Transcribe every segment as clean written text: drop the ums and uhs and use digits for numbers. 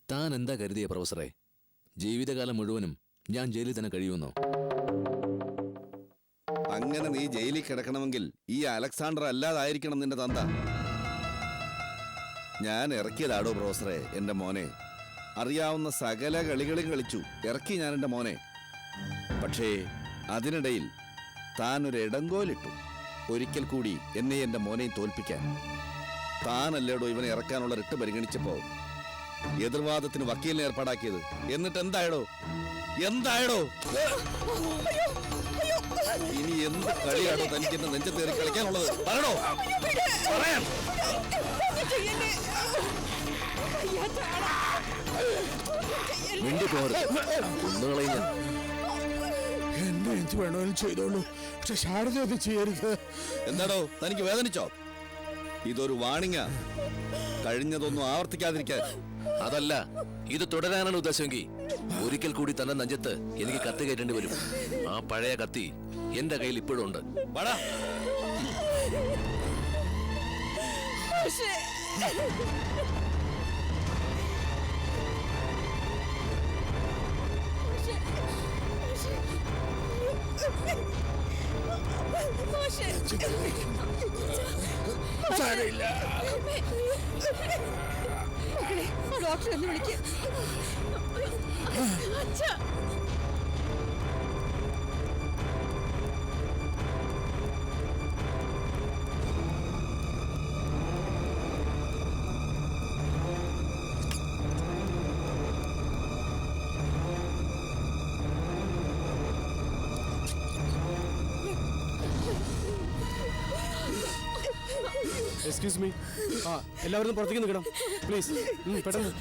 താൻ എന്താ കരുതിയ പ്രൊഫസറെ? ജീവിതകാലം മുഴുവനും ഞാൻ ജയിലിൽ തന്നെ കഴിയുമെന്നോ? അങ്ങനെ നീ ജയിലിൽ കിടക്കണമെങ്കിൽ ഈ അലക്സാണ്ടർ അല്ലാതായിരിക്കണം നിന്റെ തന്ത. ഞാൻ ഇറക്കിയതാടോ പ്രൊഫസറെ എന്റെ മോനെ. അറിയാവുന്ന സകല കളികളും കളിച്ചു ഇറക്കി ഞാൻ എന്റെ മോനെ. പക്ഷേ അതിനിടയിൽ താൻ ഒരു ഇടങ്കോലിട്ടു, ഒരിക്കൽ കൂടി എന്നെ എന്റെ മോനെയും തോൽപ്പിക്കാൻ. താനല്ലേടോ ഇവനെ ഇറക്കാനുള്ള റിട്ട് പരിഗണിച്ചപ്പോ എതിർവാദത്തിന് വക്കീലിനെ ഏർപ്പാടാക്കിയത്. എന്നിട്ട് എന്തായടോ? ഇനി എന്ത് കളിയാണോ തനിക്ക് എന്റെ നെഞ്ചത്തേറി കളിക്കാനുള്ളത്? പറയണോ? പറയാൻ എന്നെ എന്ത് വേണമെങ്കിലും ചെയ്തോളൂ, പക്ഷെ ശാരദ ചെയ്യരുത്. എന്താടോ തനിക്ക് വേദനിച്ചോ? ഇതൊരു വാണിങ്ങാ, കഴിഞ്ഞതൊന്നും ആവർത്തിക്കാതിരിക്കാൻ. അതല്ല, ഇത് തുടരാനാണ് ഉദ്ദേശമെങ്കിൽ ഒരിക്കൽ കൂടി തന്നെ നെഞ്ചത്ത് എനിക്ക് കത്തി കയറ്റേണ്ടി വരും. ആ പഴയ കത്തി എന്റെ കയ്യിൽ ഇപ്പോഴും ഉണ്ട്. ഡോക്ടർ എന്ന് വിളിക്കുക. എക്സ്ക്യൂസ് മീ, എല്ലാവരും പുറത്തേക്ക് നിൽക്കണം പ്ലീസ്, പെട്ടെന്ന്.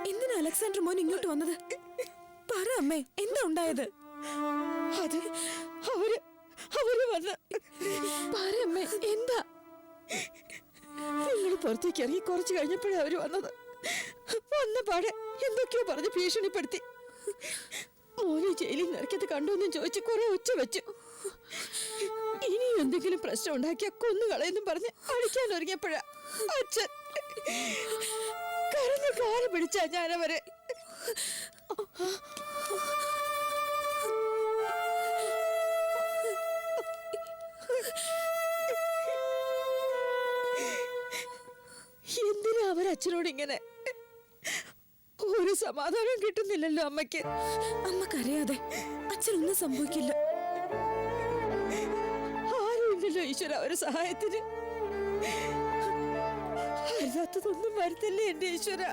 എന്തിനാ അലക്സാണ്ടർ മോൻ ഇങ്ങോട്ട് വന്നത്? പറ അമ്മേ, എന്താ ഉണ്ടായത്? അത് അവര് വന്ന് പറ അമ്മേ, എന്താ? നിങ്ങൾ പുറത്തേക്ക് ഇറങ്ങി കുറച്ച് കഴിഞ്ഞപ്പോഴേ അവര് വന്നത്. വന്ന പാടെ എന്തൊക്കെയോ പറഞ്ഞ് ഭീഷണിപ്പെടുത്തി. മോനെ ജയിലിൽ നിറക്കത്ത് കണ്ടോന്നും ചോദിച്ച് കുറെ ഒച്ച വെച്ചു. ഇനിയും എന്തെങ്കിലും പ്രശ്നം ഉണ്ടാക്കിയാ കൊന്നുകളയെന്നും പറഞ്ഞ് അടിക്കാൻ ഒരുങ്ങിയപ്പോഴാ അച്ഛൻ കരഞ്ഞ് കാല് പിടിച്ചാ ഞാനവരെ. എന്തിനാ അവരച്ഛൻ അച്ഛനോട് ഇങ്ങനെ? ഒരു സമാധാനം കിട്ടുന്നില്ലല്ലോ അമ്മയ്ക്ക്. അമ്മക്കറിയാതെ അച്ഛനൊന്നും സംഭവിക്കില്ല. ആരുമില്ലല്ലോ ഈശ്വര ഒരു സഹായത്തിന്. അരുതാത്തതൊന്നും വരുത്തല്ലേ എന്റെ ഈശ്വര.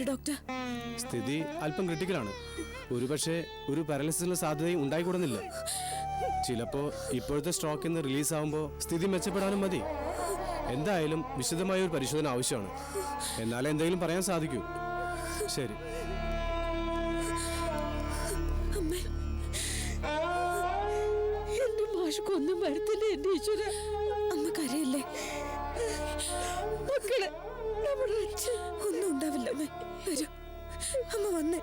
ഡോക്ടർ? സ്ഥിതി അല്പം ക്രിട്ടിക്കലാണ്. ഒരുപക്ഷെ ഒരു പാരലിസിസിനുള്ള സാധ്യതയും ഉണ്ടായിക്കൂടുന്നില്ല. ചിലപ്പോൾ ഇപ്പോഴത്തെ സ്ട്രോക്കിൽ നിന്ന് റിലീസ് ആവുമ്പോൾ സ്ഥിതി മെച്ചപ്പെടാനും മതി. എന്തായാലും വിശദമായ ഒരു പരിശോധന ആവശ്യമാണ്. എന്നാലേ എന്തെങ്കിലും പറയാൻ സാധിക്കൂ. ശരി. എന്റെ മാഷ്ക്കൊന്നും വരുത്തില്ല എന്റെ ഈശ്വര. അമ്മ കരയല്ലേ? മക്കളെ, നമ്മുടെ അച്ഛൻ ഒന്നും ഉണ്ടാവില്ല. അമ്മ വരൂ, അമ്മ വന്നേ.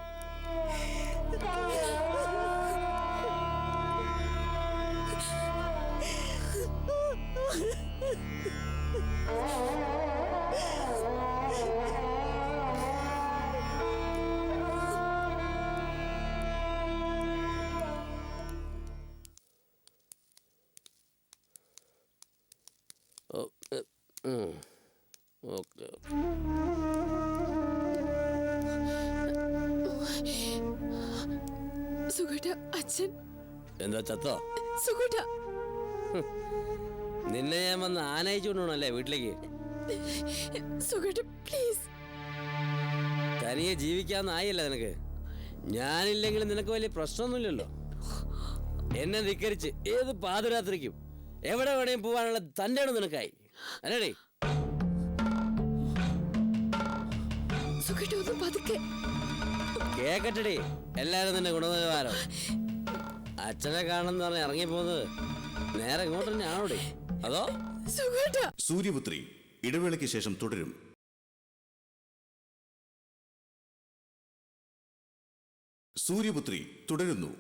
സുഖേട്ട, അച്ഛൻ എന്താ ചത്തോ? സുഖേട്ട, നിന്നെ ഞാൻ വന്ന് ആനയിച്ചുകൊണ്ടാണല്ലേ വീട്ടിലേക്ക്? സുഖേട്ട പ്ലീസ്. തനിയെ ജീവിക്കാന്നായില്ല നിനക്ക്. ഞാനില്ലെങ്കിലും നിനക്ക് വലിയ പ്രശ്നമൊന്നുമില്ലല്ലോ. എന്നെ ധിക്കരിച്ച് ഏത് പാതിരാത്രിക്കും എവിടെ വേണേലും പോവാനുള്ള തൻ്റെ ആണ് നിനക്കായി അല്ലേടേ? സുഖേട്ട ഒന്ന് പതുക്കെ. കേക്കട്ടെടേ, എല്ലാരും നിന്റെ ഗുണനിലവാരം. അച്ഛനെ കാണുന്ന പറഞ്ഞ് ഇറങ്ങിപ്പോന്നത് നേരെ ഇങ്ങോട്ട് തന്നെയാണോടെ? അതോ? സുഖേട്ട. സൂര്യപുത്രി ഇടവേളയ്ക്ക് ശേഷം തുടരും. സൂര്യപുത്രി തുടരുന്നു.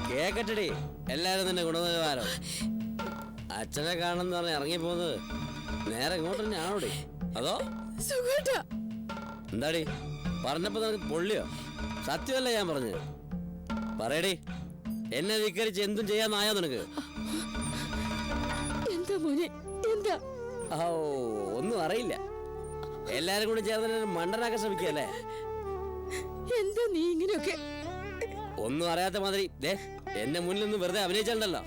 കേക്കട്ടെടേ, എല്ലാരും നിന്റെ ഗുണനിലവാരം. അച്ഛനെ കാണുന്ന പറഞ്ഞ് ഇറങ്ങിപ്പോന്നത് നേരെ ഇങ്ങോട്ട് തന്നെയാണോടെ? അതോ? സുഖേട്ട. എന്താടി പറഞ്ഞപ്പോ നിനക്ക് പൊള്ളിയോ? സത്യമല്ല ഞാൻ പറഞ്ഞത്. പറയടി, എന്നെ ധിക്കരിച്ച് എന്തും ചെയ്യാന്നായോ നിനക്ക്? എന്താ മോനെ, എന്താ? ഓ, ഒന്നും അറിയില്ല. എല്ലാരും കൂടി ചേർന്ന് മണ്ടനാക്കാൻ ശ്രമിക്കല്ലേ? എന്താ നീ ഇങ്ങനെയൊക്കെ? ഒന്നും അറിയാത്ത മാതിരി ദേ എന്റെ മുന്നിൽ നിന്ന് വെറുതെ അഭിനയിച്ചാലോ?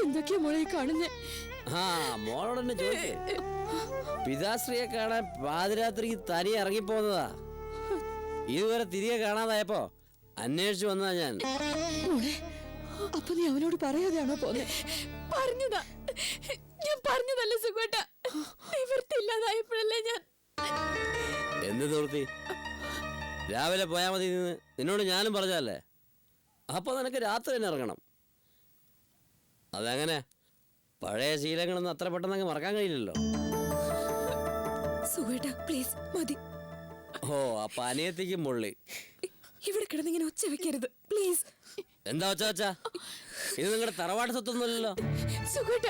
എന്തൊക്കെയാ മോളെ കാണുന്നേ? ആ, മോളോട് തന്നെ ചോദിക്കേ. പിതാശ്രീയെ കാണാൻ പാതിരാത്രിക്ക് തനിയെ ഇറങ്ങിപ്പോന്നതാ. ഇതുവരെ തിരികെ കാണാതായപ്പോ അന്വേഷിച്ചു വന്നതാ ഞാൻ. മോളെ, അപ്പൊ നീ അവനോട് പറയാതെയാണോ പോന്നെ? പറഞ്ഞതാ, ഞാൻ പറഞ്ഞതല്ലേ സുഖേട്ട. നിവൃത്തിയില്ലാതായപ്പോഴല്ലേ ഞാൻ. എന്ത് നിവൃത്തി? രാവിലെ പോയാൽ മതി നിന്നോട് ഞാനും പറഞ്ഞതല്ലേ? അപ്പൊ നിനക്ക് രാത്രി തന്നെ ഇറങ്ങണം. അതങ്ങനെ പഴയ ശീലങ്ങളൊന്നും അത്ര പെട്ടെന്ന് മറക്കാൻ കഴിയില്ലല്ലോ. സുഖേട്ട പ്ലീസ് മതി. ഓ, അപ്പൊ അനിയത്തിക്കും മുള്ളി. ഇവിടെ കിടന്നിങ്ങനെ ഒച്ച വെക്കരുത് പ്ലീസ്. എന്താ ഒച്ച വെച്ചാ? ഇത് നിങ്ങളുടെ തറവാട് സ്വത്തൊന്നുമല്ലല്ലോ. സുഖേട്ട,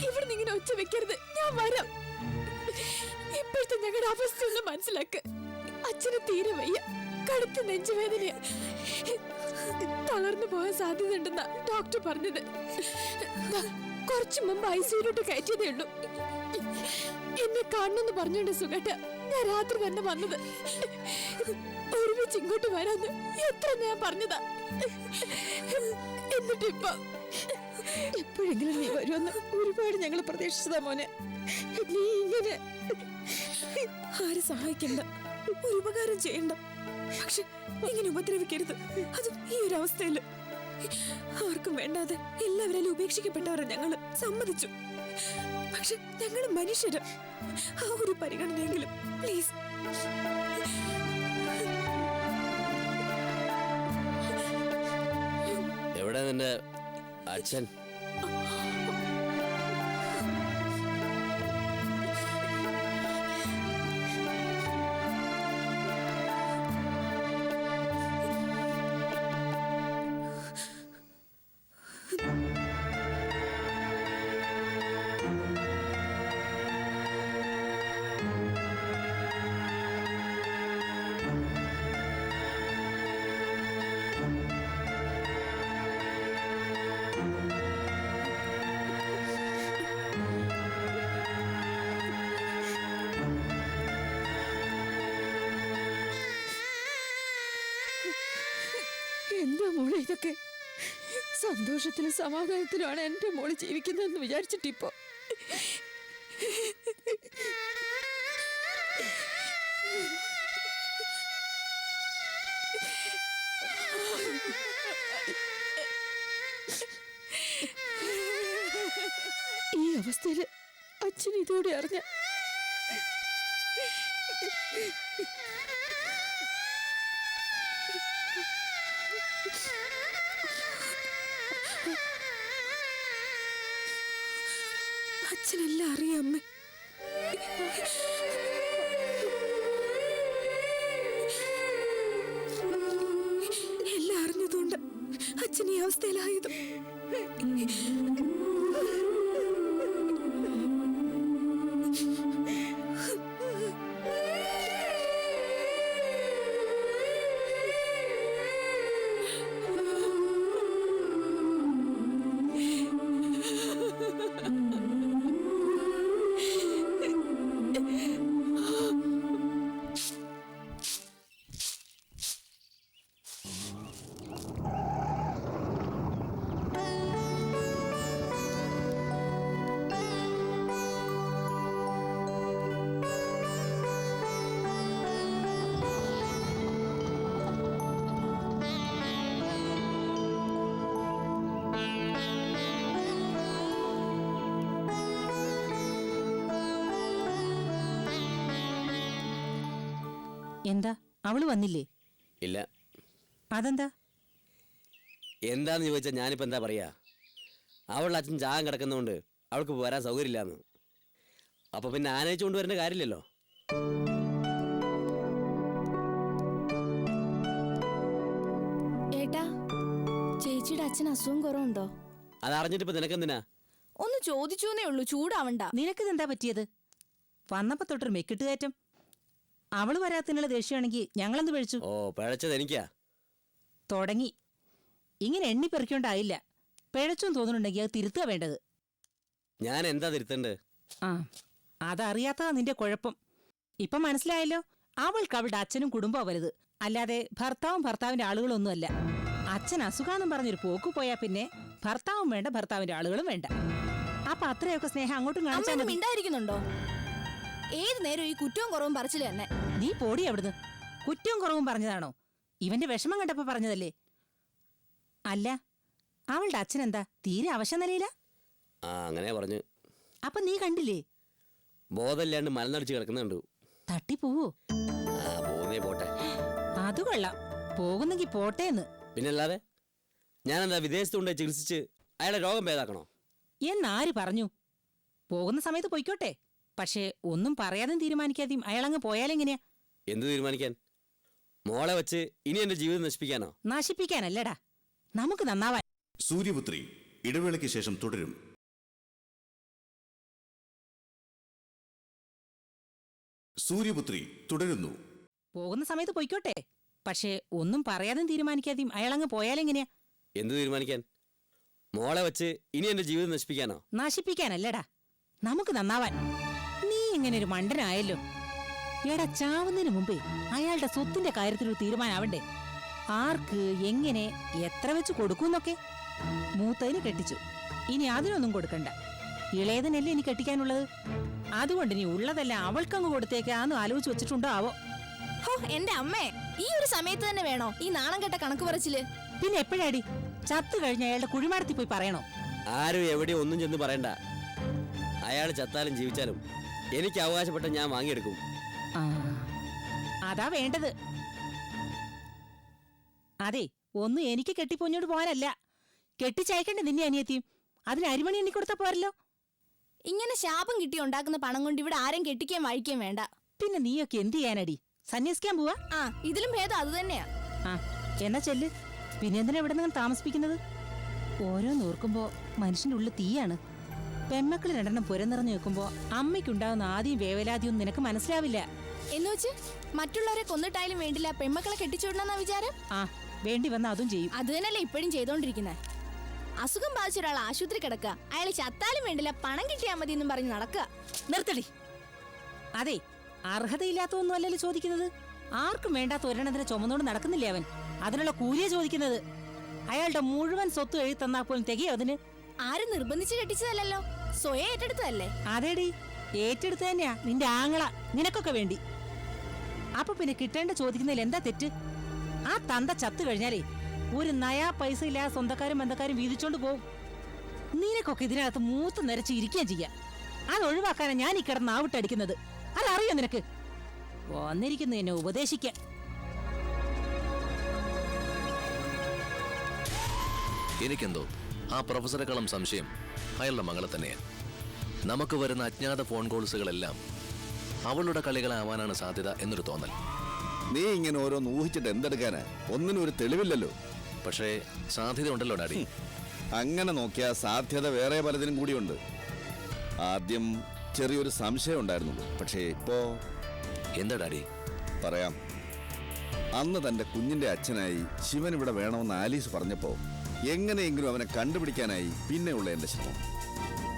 ഇവിടെ ഇങ്ങനെ ഒച്ച വെക്കരുത്. ഞാൻ വരാം. ഇപ്പോഴത്തെ ഞങ്ങളുടെ അവസ്ഥ ഒന്ന് മനസ്സിലാക്ക്. അച്ഛന് തീരെ വയ്യ, കടുത്ത നെഞ്ചുവേദനയാ, തളർന്നു പോകാൻ സാധ്യതയുണ്ടെന്നാ ഡോക്ടർ പറഞ്ഞത്. കുറച്ചു മുമ്പ് ഐസിയുലോട്ട് കയറ്റിയതേ ഉള്ളൂ. എന്നെ കാണണമെന്ന് പറഞ്ഞോണ്ട് സുഖേട്ട ഞാൻ രാത്രി തന്നെ വന്നത്. ഒരുമിച്ച് ഇങ്ങോട്ട് വരാന്ന് എത്ര ഞാൻ പറഞ്ഞതാ. എന്നിട്ട് ഇപ്പൊ എപ്പോഴെങ്കിലും നീ വരുമെന്ന് ഒരുപാട് ഞങ്ങൾ പ്രതീക്ഷിച്ചതാ മോനെ. നീ ഇങ്ങനെ ആരെ സഹായിക്കണ്ട, ഒരു ഉപകാരം ചെയ്യണ്ട, പക്ഷെ ഇങ്ങനെ ഉപദ്രവിക്കരുത്, അതും ഈ ഒരു അവസ്ഥയില്. ആർക്കും വേണ്ടാതെ എല്ലാവരും ഉപേക്ഷിക്കപ്പെട്ടവരെ ഞങ്ങള് സമ്മതിച്ചു. പക്ഷെ ഞങ്ങള് മനുഷ്യര്, ആ ഒരു പരിഗണനയെങ്കിലും പ്ലീസ്. എവിടെ നിന്റെ അച്ഛൻ? എന്താ മോളെ ഇതൊക്കെ? സന്തോഷത്തിലും സമാധാനത്തിലുമാണ് എന്റെ മോള് ജീവിക്കുന്നതെന്ന് വിചാരിച്ചിട്ടിപ്പോ ഈ അവസ്ഥയില് അച്ഛൻ ഇതോടെ അറിഞ്ഞ അച്ഛനെല്ലാം അറിയാം അമ്മ. എല്ലാം അറിഞ്ഞതുകൊണ്ട് അച്ഛൻ ഈ അവസ്ഥയിലായത്. എന്താ അവള് വന്നില്ലേ? ഇല്ല. അതെന്താ? എന്താന്ന് ചോദിച്ചാൽ ഞാനിപ്പോൾ എന്താ പറയാ, അവളുടെ അച്ഛൻ ചാകം കിടക്കുന്നതുകൊണ്ട് അവൾക്ക് വരാൻ സൗകര്യമില്ലാന്ന്. അപ്പൊ പിന്നെ ആനയിച്ചു കൊണ്ടുവരേണ്ട കാര്യമില്ലല്ലോ. ഏട്ടാ, ചേച്ചിയുടെ അച്ഛൻ അസുഖം കുറവുണ്ടോ? അതറിഞ്ഞിട്ട് ഇപ്പൊ നിനക്കെന്തിനാ? ഒന്ന് ചോദിച്ചൂന്നേ ഉള്ളൂ, ചൂടാവണ്ട. നിനക്കിതെന്താ പറ്റിയത്? വന്നപ്പോ തൊട്ടൊരു മെക്കിട്ട് കയറ്റം. അവള് വരാത്തിനുള്ള ദേഷ്യമാണെങ്കിൽ ഞങ്ങളെന്ത് പഴിച്ചു? ഓ, പഴച്ചത് എനിക്കാ. തുടങ്ങി. ഇങ്ങനെ എണ്ണി പെറുക്കൊണ്ടായില്ല. പിഴച്ചും തോന്നുന്നുണ്ടെങ്കിൽ അത് തിരുത്തുക വേണ്ടത്. ഞാൻ എന്താ തിരുത്തണ്ട്? ആ, അതറിയാത്തതാ നിന്റെ കുഴപ്പം. ഇപ്പൊ മനസ്സിലായല്ലോ. അവൾക്ക് അവളുടെ അച്ഛനും കുടുംബവും വലുത്, അല്ലാതെ ഭർത്താവും ഭർത്താവിന്റെ ആളുകളൊന്നുമല്ല. അച്ഛൻ അസുഖാന്നും പറഞ്ഞൊരു പോക്ക് പോയാ പിന്നെ ഭർത്താവും വേണ്ട, ഭർത്താവിന്റെ ആളുകളും വേണ്ട. അപ്പൊ അത്രയൊക്കെ സ്നേഹം അങ്ങോട്ടും കാണിച്ചാൽ മതി. മിണ്ടായിരിക്കുന്നുണ്ടോ? ഏത് നേരം ഈ കുറ്റവും കുറവും പറച്ചില്ല എന്നെ. നീ പോടി അവിടുന്ന്. കുറ്റവും കുറവും പറഞ്ഞതാണോ? ഇവന്റെ വിഷമം കണ്ടപ്പോ പറഞ്ഞതല്ലേ? അല്ല, അവളുടെ അച്ഛനെന്താ തീരെ അവശ നിലയില? ആ, അങ്ങനെ പറഞ്ഞു. അപ്പൊ നീ കണ്ടില്ലേ? ബോധമില്ലാണ്ട് മലനടിച്ച് കിടക്കുന്നുണ്ടു. തട്ടിപ്പോവോ? ആ, പോകുന്നേ പോട്ടെ. അത് കൊള്ളാം, പോകുന്നെങ്കി പോട്ടേന്ന്. പിന്നല്ലാതെ ഞാനെന്താ വിദേശത്ത് കൊണ്ടുപോയി ചികിത്സിച്ച് അയാളെ രോഗം ഭേദാക്കണോ? എന്നാര് പറഞ്ഞു? പോകുന്ന സമയത്ത് പൊയ്ക്കോട്ടെ, പക്ഷേ ഒന്നും പറയാതെയും തീരുമാനിക്കാതെയും അയാളങ്ങ് പോയാലെങ്ങനെയാ? എന്ത് തീരുമാനിക്കാൻ? മോളെ വെച്ച് ഇനി എന്റെ ജീവിതം നശിപ്പിക്കാനോ? നശിപ്പിക്കാനല്ലടാ, നമുക്ക് നന്നാവാൻ. സൂര്യപുത്രി ഇടവേളയ്ക്ക് ശേഷം തുടരും. സൂര്യപുത്രി തുടരുന്നു. പോകുന്ന സമയത്ത് പൊയ്ക്കോട്ടെ. പക്ഷേ ഒന്നും പറയാതെയും തീരുമാനിക്കാതെയും അയാളങ്ങ് പോയാലെങ്ങനെയാ? എന്ത് തീരുമാനിക്കാൻ? മോളെ വെച്ച് ഇനി എന്റെ ജീവിതം നശിപ്പിക്കാനോ? നശിപ്പിക്കാനല്ലടാ, നമുക്ക് നന്നാവാൻ. നീ ഇങ്ങനെ ഒരു മണ്ടനായല്ലോ. എടാ, ചാവുന്നതിന് മുമ്പേ അയാളുടെ സ്വത്തിന്റെ കാര്യത്തിലൊരു തീരുമാനാവണ്ടേ? ആർക്ക്, എങ്ങനെ, എത്ര വെച്ച് കൊടുക്കൂന്നൊക്കെ. മൂത്തതിന് കെട്ടിച്ചു, ഇനി അതിനൊന്നും കൊടുക്കണ്ട. ഇളയതിനല്ലേ ഇനി കെട്ടിക്കാനുള്ളത്. അതുകൊണ്ട് നീ ഉള്ളതെല്ലാം അവൾക്കങ്ങ് കൊടുത്തേക്കാന്ന് ആലോചിച്ച് വെച്ചിട്ടുണ്ടോ ആവോ? ഹോ, എന്റെ അമ്മേ, ഈ ഒരു സമയത്ത് തന്നെ വേണോ ഈ നാണം കെട്ട കണക്ക് പറച്ചില്? പിന്നെ എപ്പോഴാടി? ചത്തു കഴിഞ്ഞ അയാളുടെ കുഴിമാടത്തിൽ പോയി പറയണോ? ആരും എവിടെയും ഒന്നും ചെന്ന് പറയണ്ട. അയാൾ ചത്താലും ജീവിച്ചാലും എനിക്ക് അവകാശപ്പെട്ട ഞാൻ വാങ്ങിയെടുക്കും. അതാ വേണ്ടത്. അതെ, ഒന്നും എനിക്ക് കെട്ടിപ്പൊഞ്ഞോട് പോകാനല്ല, കെട്ടിച്ചയക്കണ്ടേ നിന്നെ അനിയത്തിയും. അതിന് അരിമണി എണ്ണി കൊടുത്താ പോരല്ലോ. ഇങ്ങനെ ശാപം കിട്ടി ഉണ്ടാക്കുന്ന പണം കൊണ്ട് ഇവിടെ ആരും കെട്ടിക്കാൻ വാഴിക്കാൻ വേണ്ട. പിന്നെ നീയൊക്കെ എന്ത് ചെയ്യാനടി? സന്യസിക്കാൻ പോവാ? ആ, ഇതിലും ഭേദം അത് തന്നെയാ. ആ, എന്നാ ചെല്ല്. പിന്നെ എന്തിനാ ഇവിടെ നിങ്ങൾ താമസിപ്പിക്കുന്നത്? ഓരോന്നോർക്കുമ്പോ മനുഷ്യന്റെ ഉള്ളിൽ തീയാണ്. പെമ്മക്കള് രണ്ടെണ്ണം പുര നിറഞ്ഞു വെക്കുമ്പോ അമ്മയ്ക്കുണ്ടാകുന്ന ആദ്യം വേവലാതിയൊന്നും നിനക്ക് മനസ്സിലാവില്ല. എന്ന് വെച്ച് മറ്റുള്ളവരെ കൊന്നിട്ടായാലും വേണ്ടില്ല പെമ്മക്കളെ കെട്ടിച്ചുവിടണമെന്ന വിചാരം? ആ, വേണ്ടി വന്ന അതും ചെയ്യും. അത് തന്നെയല്ലേ ഇപ്പോഴും ചെയ്തോണ്ടിരിക്കുന്നത്. അസുഖം ബാധിച്ച ഒരാൾ ആശുപത്രി കിടക്കുക, അയാൾ ചത്താലും വേണ്ടില്ല പണം കിട്ടിയാൽ മതി എന്നും പറഞ്ഞ് നടക്കുക. നിർത്തടി. അതെ, അർഹതയില്ലാത്തൊന്നും അല്ലല്ലോ ചോദിക്കുന്നത്. ആർക്കും വേണ്ടാത്ത ഒരെണ്ണത്തിന് ചുമന്നോണ്ട് നടക്കുന്നില്ലേ അവൻ? അതിനുള്ള കൂലിയെ ചോദിക്കുന്നത്. അയാളുടെ മുഴുവൻ സ്വത്ത് എഴുതി തന്നാ പോലും തികയോ അതിന്? ആരും നിർബന്ധിച്ച് കെട്ടിച്ചതല്ലോ, സ്വയം ഏറ്റെടുത്തതല്ലേ. അതേടി, ഏറ്റെടുത്ത് തന്നെയാ നിന്റെ ആങ്ങള നിനക്കൊക്കെ വേണ്ടി. അപ്പൊ പിന്നെ കിട്ടേണ്ട ചോദിക്കുന്നതിൽ എന്താ തെറ്റ്? ആ തന്ത ചത്തു കഴിഞ്ഞാലേ ഒരു നയാ പൈസ ഇല്ലാതെ സ്വന്തക്കാരും ബന്ധക്കാരും വീതിച്ചോണ്ട് പോവും. നിനക്കൊക്കെ ഇതിനകത്ത് മൂത്ത് നിരച്ച് ഇരിക്കുകയും ചെയ്യാം. അത് ഒഴിവാക്കാനാ ഞാൻ ഈ കിടന്ന് ആവിട്ടടിക്കുന്നത്. അതറിയോ നിനക്ക്? വന്നിരിക്കുന്നു എന്നെ ഉപദേശിക്കാൻ. എനിക്കെന്തോ ആ പ്രൊഫസറെക്കാളും സംശയം അയാളുടെ മകളെ തന്നെയാണ്. നമുക്ക് വരുന്ന അജ്ഞാത ഫോൺ കോൾസുകളെല്ലാം അവളുടെ കളികളാവാനാണ് സാധ്യത എന്നൊരു തോന്നൽ. നീ ഇങ്ങനെ ഓരോന്ന് ഊഹിച്ചിട്ട് എന്തെടുക്കാനാ? ഒന്നിനും ഒരു തെളിവില്ലല്ലോ. പക്ഷേ സാധ്യത ഉണ്ടല്ലോ ഡാഡി. അങ്ങനെ നോക്കിയാ സാധ്യത വേറെ പലതിനും കൂടിയുണ്ട്. ആദ്യം ചെറിയൊരു സംശയം ഉണ്ടായിരുന്നുള്ളൂ, പക്ഷേ ഇപ്പോ എന്താ ഡാഡി? പറയാം. അന്ന് തന്റെ കുഞ്ഞിന്റെ അച്ഛനായി ശിവൻ ഇവിടെ വേണമെന്ന് ആലീസ് പറഞ്ഞപ്പോ എങ്ങനെയെങ്കിലും അവനെ കണ്ടുപിടിക്കാനായി പിന്നെയുള്ള എന്റെ ശ്രമം.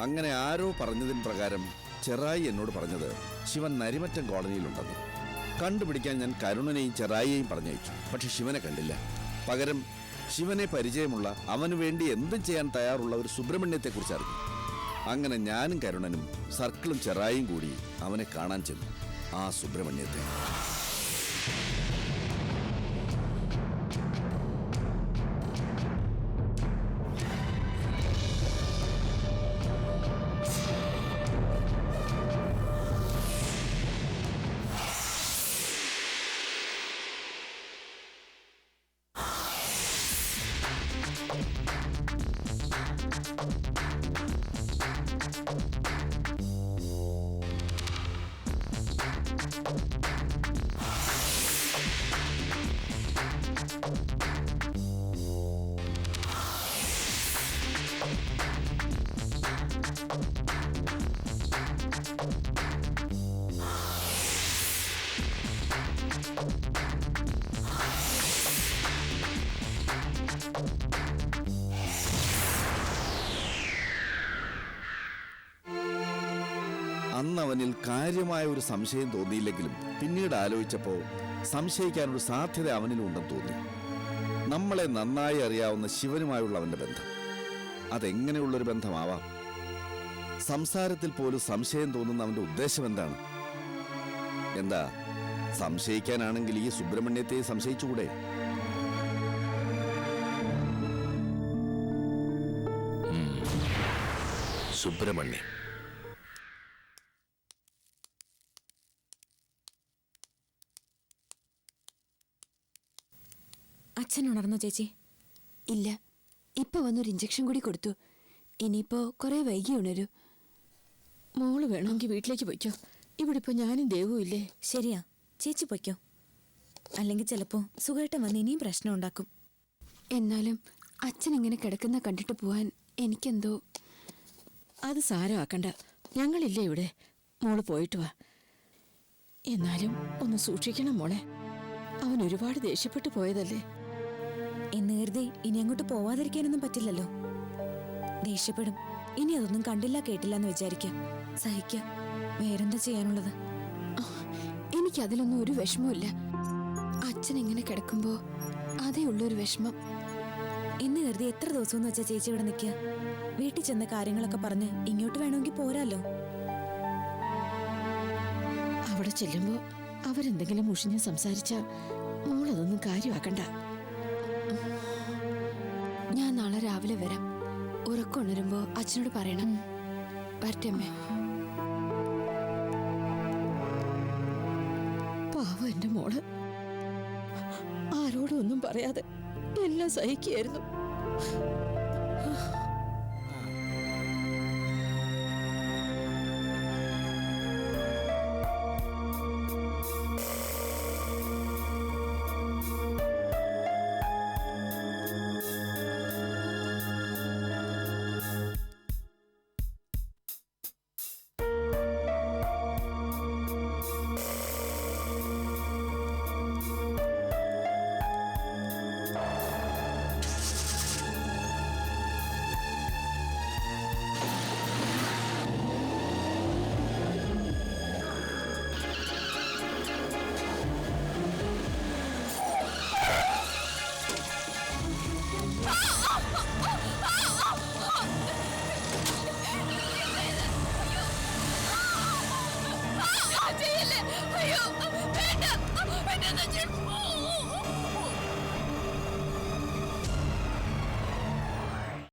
അങ്ങനെ ആരോ പറഞ്ഞതിന് പ്രകാരം ചെറായി എന്നോട് പറഞ്ഞത് ശിവൻ നരിമറ്റം കോളനിയിലുണ്ടെന്ന്. കണ്ടുപിടിക്കാൻ ഞാൻ കരുണനെയും ചെറായിയെയും പറഞ്ഞയച്ചു. പക്ഷെ ശിവനെ കണ്ടില്ല. പകരം ശിവനെ പരിചയമുള്ള, അവന് വേണ്ടി എന്തും ചെയ്യാൻ തയ്യാറുള്ള ഒരു സുബ്രഹ്മണ്യത്തെക്കുറിച്ച് അറിഞ്ഞു. അങ്ങനെ ഞാനും കരുണനും സർക്കിളും ചെറായിയും കൂടി അവനെ കാണാൻ ചെന്നു, ആ സുബ്രഹ്മണ്യത്തെ. അന്ന് അവനിൽ കാര്യമായ ഒരു സംശയം തോന്നിയില്ലെങ്കിലും പിന്നീട് ആലോചിച്ചപ്പോ സംശയിക്കാനൊരു സാധ്യത അവനിലുണ്ടെന്ന് തോന്നി. നമ്മളെ നന്നായി അറിയാവുന്ന ശിവനുമായുള്ള അവന്റെ ബന്ധം അതെങ്ങനെയുള്ളൊരു ബന്ധമാവാം? സംസാരത്തിൽ പോലും സംശയം തോന്നുന്ന അവന്റെ ഉദ്ദേശം എന്താണ്? എന്താ, സംശയിക്കാനാണെങ്കിൽ ഈ സുബ്രഹ്മണ്യത്തെ സംശയിച്ചുകൂടെ? സുബ്രഹ്മണ്യം. അച്ഛൻ ഉണർന്നോ ചേച്ചി? ഇല്ല, ഇപ്പൊ വന്നൊരു ഇഞ്ചക്ഷൻ കൂടി കൊടുത്തു. ഇനിയിപ്പോ കുറെ വൈകി ഉണരൂ. മോള് വേണമെങ്കിൽ വീട്ടിലേക്ക് പൊയ്ക്കോ. ഇവിടെ ഇപ്പൊ ഞാനും ദേവും ഇല്ലേ? ശരിയാ, ചേച്ചി പൊയ്ക്കോ. അല്ലെങ്കിൽ ചിലപ്പോ സുഖമായിട്ട് വന്ന് ഇനിയും പ്രശ്നം ഉണ്ടാക്കും. എന്നാലും അച്ഛൻ ഇങ്ങനെ കിടക്കുന്ന കണ്ടിട്ട് പോവാൻ എനിക്കെന്തോ. അത് സാരമാക്കണ്ട, ഞങ്ങളില്ലേ ഇവിടെ. മോള് പോയിട്ട് വാ. എന്നാലും ഒന്ന് സൂക്ഷിക്കണം മോളെ. മോൻ ഒരുപാട് ദേഷ്യപ്പെട്ടു പോയതല്ലേ? എന്ന് കരുതി ഇനി അങ്ങോട്ട് പോവാതിരിക്കാനൊന്നും പറ്റില്ലല്ലോ. ദേഷ്യപ്പെടും. ഇനി അതൊന്നും കണ്ടില്ല കേട്ടില്ല എന്ന് വിചാരിക്കാം. സഹിക്കാം. വേറെന്താ ചെയ്യാനുള്ളത്? എനിക്കതിലൊന്നും ഒരു വിഷമമില്ല. അച്ഛൻ ഇങ്ങനെ കിടക്കുമ്പോ അതേ ഉള്ളൊരു വിഷമം. എന്ന് കരുതി എത്ര ദിവസം എന്ന് വെച്ചാ ചേച്ചി ഇവിടെ നിൽക്കുക? വീട്ടിൽ ചെന്ന കാര്യങ്ങളൊക്കെ പറഞ്ഞ് ഇങ്ങോട്ട് വേണമെങ്കിൽ പോരാലോ. അവിടെ ചെല്ലുമ്പോ അവരെന്തെങ്കിലും മുഷിഞ്ഞ് സംസാരിച്ച മോളതൊന്നും കാര്യമാക്കണ്ട. ഞാൻ നാളെ രാവിലെ വരാം. ഉറക്കമുണരുമ്പോ അച്ഛനോട് പറയണം. വരട്ടെ അമ്മേ. പാവം എന്റെ മോള് ആരോടും ഒന്നും പറയാതെ എല്ലാം സഹിക്കുകയായിരുന്നു. അയ്യോ വേണ്ട.